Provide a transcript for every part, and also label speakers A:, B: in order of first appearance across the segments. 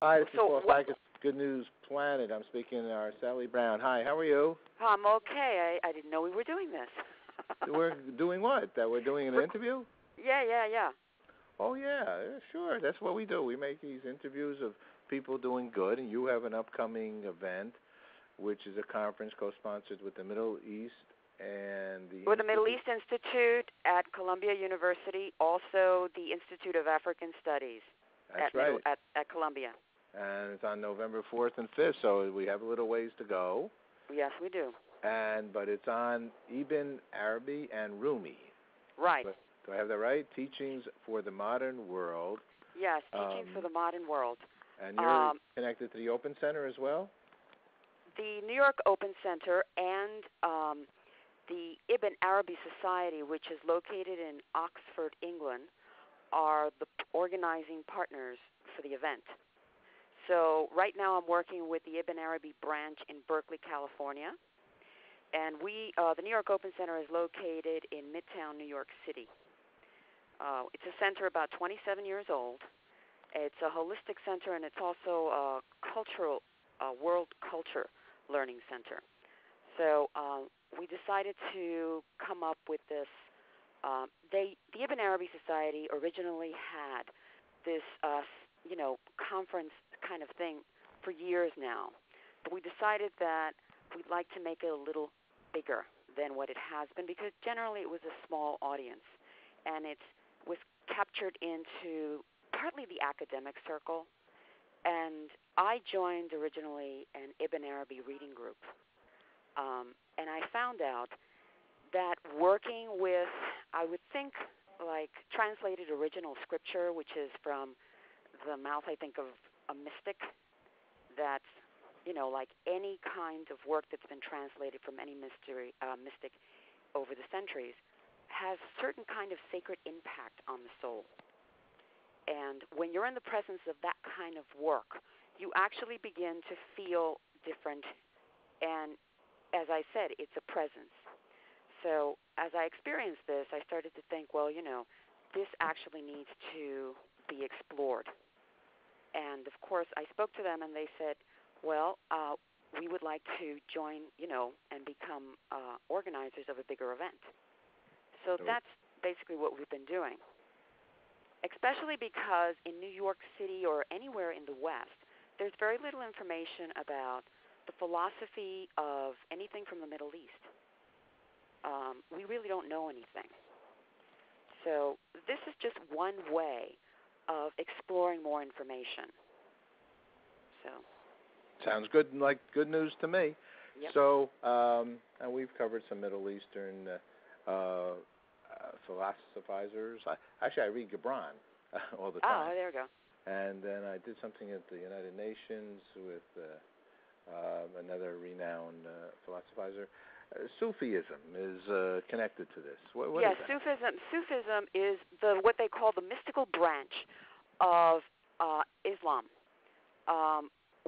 A: Hi, this is Paul Sykes, Good News Planet. I'm speaking to our Sally Brown. Hi, how are you?
B: I'm okay. I didn't know we were doing this.
A: We're doing what? That we're doing an interview?
B: Yeah.
A: Oh, yeah, sure. That's what we do. We make these interviews of people doing good, and you have an upcoming event, which is a conference co-sponsored with the Middle East and
B: the Middle East Institute at Columbia University, also the Institute of African Studies.
A: That's right.
B: At Columbia.
A: And it's on November 4th and 5th, so we have a little ways to go.
B: Yes, we do.
A: But it's on Ibn Arabi and Rumi.
B: Right.
A: Do I have that right? Teachings for the Modern World.
B: Yes, Teachings for the Modern World.
A: And you're connected to the Open Center as well?
B: The New York Open Center and the Ibn Arabi Society, which is located in Oxford, England, are the organizing partners for the event. So right now I'm working with the Ibn Arabi branch in Berkeley, California. And the New York Open Center is located in Midtown, New York City. It's a center about 27 years old. It's a holistic center, and it's also a cultural, world culture learning center. So we decided to come up with this. The Ibn Arabi Society originally had this, conference kind of thing for years now. But we decided that we'd like to make it a little bigger than what it has been, because generally it was a small audience, and it was captured into partly the academic circle. And I joined originally an Ibn Arabi reading group, and I found out that working with, I would think, like translated original scripture, which is from the mouth, I think, of a mystic, that's, like any kind of work that's been translated from any mystic over the centuries, has certain kind of sacred impact on the soul. And when you're in the presence of that kind of work, you actually begin to feel different. And as I said, it's a presence. So as I experienced this, I started to think, well, this actually needs to be explored. And, of course, I spoke to them, and they said, well, we would like to join, and become organizers of a bigger event. So that's basically what we've been doing, especially because in New York City or anywhere in the West, there's very little information about the philosophy of anything from the Middle East. We really don't know anything. So this is just one way of exploring more information. So
A: sounds good, like good news to me.
B: Yep.
A: So, and we've covered some Middle Eastern philosophizers. I read Gibran all the time.
B: Oh, there we go.
A: And then I did something at the United Nations with another renowned philosophizer. Sufism is connected to this. What
B: yes,
A: is that?
B: Sufism is what they call the mystical branch of Islam,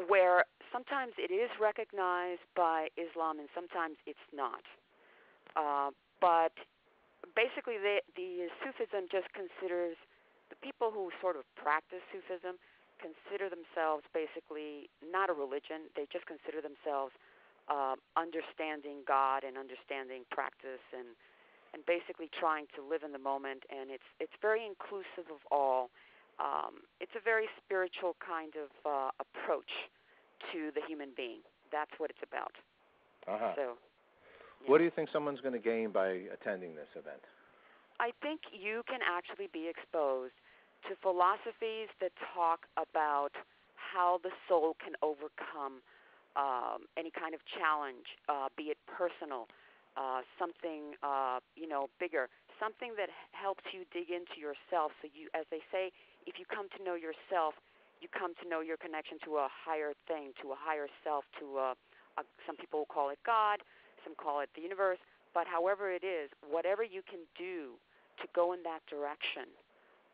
B: where sometimes it is recognized by Islam and sometimes it's not. But basically, the Sufism just considers the people who sort of practice Sufism consider themselves basically not a religion. They just consider themselves understanding God and understanding practice and basically trying to live in the moment. And it's very inclusive of all. It's a very spiritual kind of approach to the human being. That's what it's about.
A: Uh-huh.
B: So, yeah.
A: What do you think someone's going to gain by attending this event?
B: I think you can actually be exposed to philosophies that talk about how the soul can overcome any kind of challenge, be it personal, something bigger, something that helps you dig into yourself. So you, as they say, if you come to know yourself, you come to know your connection to a higher thing, to a higher self, to some people call it God, some call it the universe. But however it is, whatever you can do to go in that direction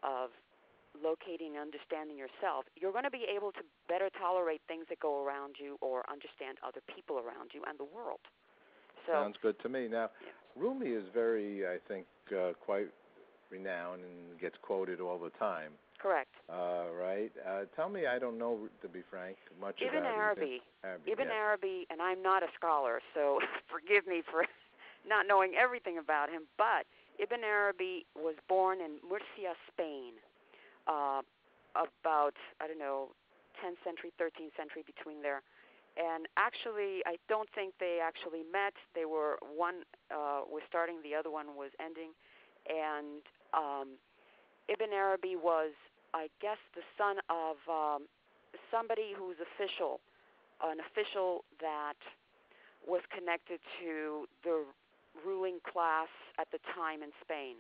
B: of locating and understanding yourself, you're going to be able to better tolerate things that go around you or understand other people around you and the world. So,
A: sounds good to me. Now,
B: yeah.
A: Rumi is very, I think, quite renown and gets quoted all the time.
B: Correct.
A: Right? Tell me, I don't know, to be frank, much
B: Ibn
A: about
B: Arabi. Ibn
A: yes.
B: Arabi, and I'm not a scholar, so forgive me for not knowing everything about him, but Ibn Arabi was born in Murcia, Spain, about, 10th century, 13th century, between there. And actually, I don't think they actually met. They were, one was starting, the other one was ending. And Ibn Arabi was, I guess, the son of somebody who's an official that was connected to the ruling class at the time in Spain,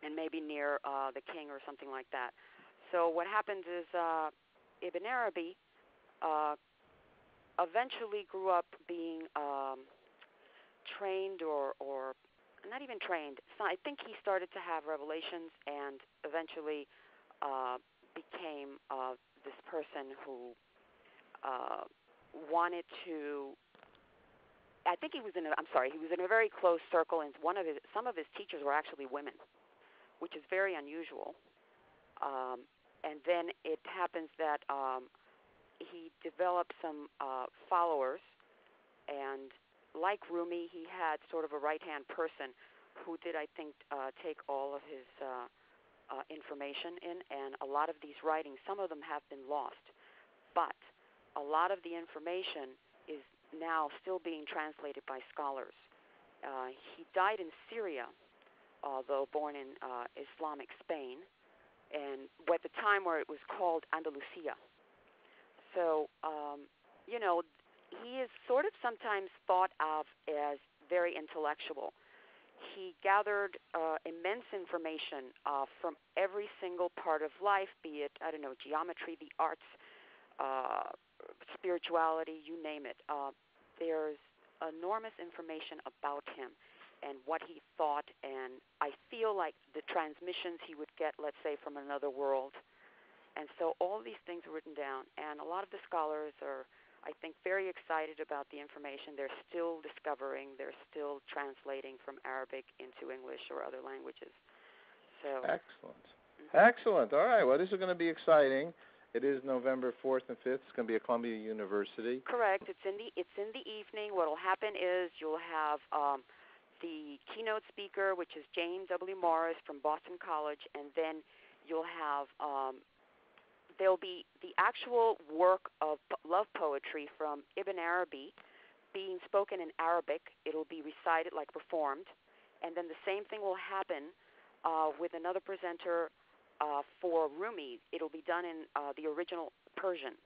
B: and maybe near the king or something like that. So what happens is Ibn Arabi eventually grew up being trained or not even trained. So I think he started to have revelations and eventually became this person who wanted to. I think he was in a very close circle, and some of his teachers were actually women, which is very unusual. And then it happens that he developed some followers, and like Rumi, he had sort of a right-hand person who did, I think, take all of his information in, and a lot of these writings, some of them have been lost, but a lot of the information is now still being translated by scholars. He died in Syria, although born in Islamic Spain, and at the time where it was called Andalusia. So, he is sort of sometimes thought of as very intellectual. He gathered immense information from every single part of life, be it, geometry, the arts, spirituality, you name it. There's enormous information about him and what he thought, and I feel like the transmissions he would get, let's say, from another world. And so all these things are written down, and a lot of the scholars are, I think, very excited about the information. They're still discovering, they're still translating from Arabic into English or other languages. So
A: excellent. Mm-hmm. Excellent. All right. Well, this is going to be exciting. It is November 4th and 5th. It's going to be at Columbia University.
B: Correct. It's in the evening. What will happen is you'll have the keynote speaker, which is James W. Morris from Boston College, and then you'll have there'll be the actual work of love poetry from Ibn Arabi being spoken in Arabic. It'll be recited, like performed, and then the same thing will happen with another presenter for Rumi. It'll be done in the original Persian,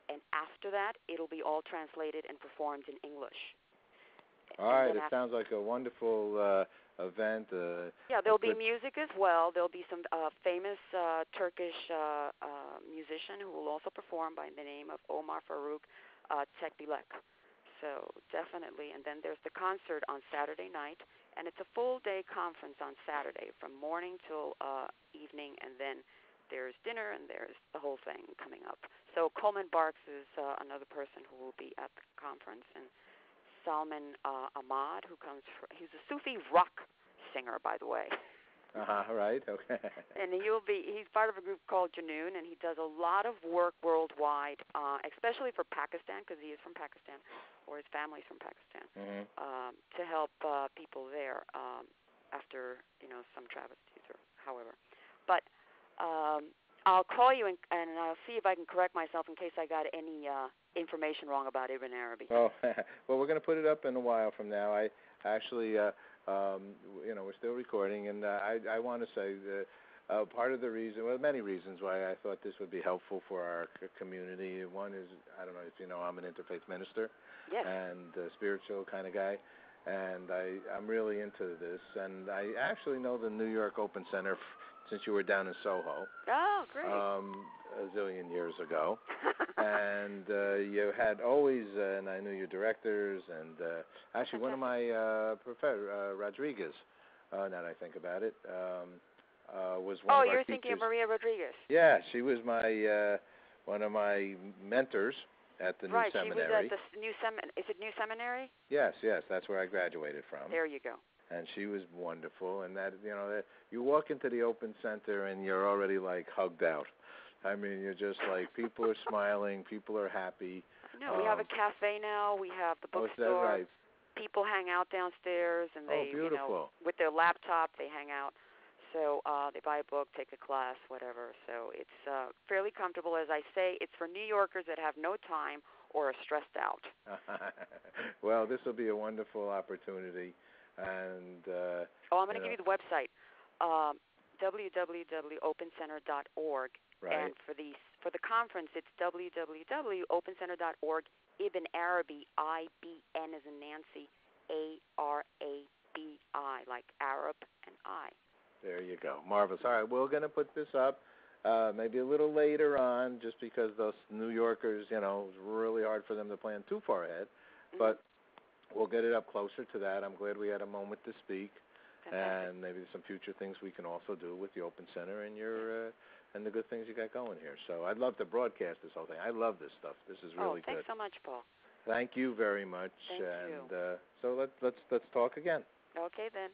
B: and after that, it'll be all translated and performed in English.
A: All right, it sounds like a wonderful event.
B: There'll be music as well. There'll be some famous Turkish musician who will also perform by the name of Omar Faruk Tekbilek. So definitely. And then there's the concert on Saturday night, and it's a full-day conference on Saturday from morning till evening, and then there's dinner and there's the whole thing coming up. So Coleman Barks is another person who will be at the conference, and Salman Ahmad, he's a Sufi rock singer, by the way.
A: Right, okay.
B: And he's part of a group called Janoon, and he does a lot of work worldwide, especially for Pakistan, because he is from Pakistan, or his family's from Pakistan, to help people there after, some travesties or however. But I'll call you and I'll see if I can correct myself in case I got any information wrong about Ibn Arabi.
A: Oh, well, we're going to put it up in a while from now. I actually, we're still recording, and I want to say that part of the reason, many reasons why I thought this would be helpful for our community. One is, I don't know if you know, I'm an interfaith minister.
B: Yes.
A: And a spiritual kind of guy, and I'm really into this. And I actually know the New York Open Center since you were down in Soho.
B: Oh, great.
A: A zillion years ago. And you had always, and I knew your directors, and actually one of my professors, Rodriguez, now that I think about it, was one of our teachers. Oh,
B: you're thinking of Maria Rodriguez.
A: Yeah, she was my one of my mentors at the new seminary.
B: Right, she was at the is it New Seminary?
A: Yes, that's where I graduated from.
B: There you go.
A: and she was wonderful. And that, that you walk into the Open Center and you're already like hugged out. I mean, you're just like, people are smiling, people are happy.
B: No, we have a cafe now. We have the bookstore.
A: Oh, is that right?
B: People hang out downstairs, and they,
A: beautiful.
B: with their laptop, they hang out. So they buy a book, take a class, whatever. So it's fairly comfortable. As I say, it's for New Yorkers that have no time or are stressed out.
A: Well, this will be a wonderful opportunity. And
B: I'm going to give you the website, www.opencenter.org.
A: Right.
B: And for the conference, it's www.opencenter.org. Ibn Arabi, IBN as in Nancy, ARABI, like Arab and I.
A: There you go. Marvelous. All right, we're going to put this up maybe a little later on, just because those New Yorkers, it's really hard for them to plan too far ahead. Mm-hmm. But we'll get it up closer to that. I'm glad we had a moment to speak.
B: Fantastic.
A: And maybe some future things we can also do with the Open Center and your and the good things you got going here. So I'd love to broadcast this whole thing. I love this stuff. This is really
B: good.
A: Thanks
B: so much, Paul.
A: Thank you very much.
B: Thank you.
A: So let's talk again.
B: Okay then.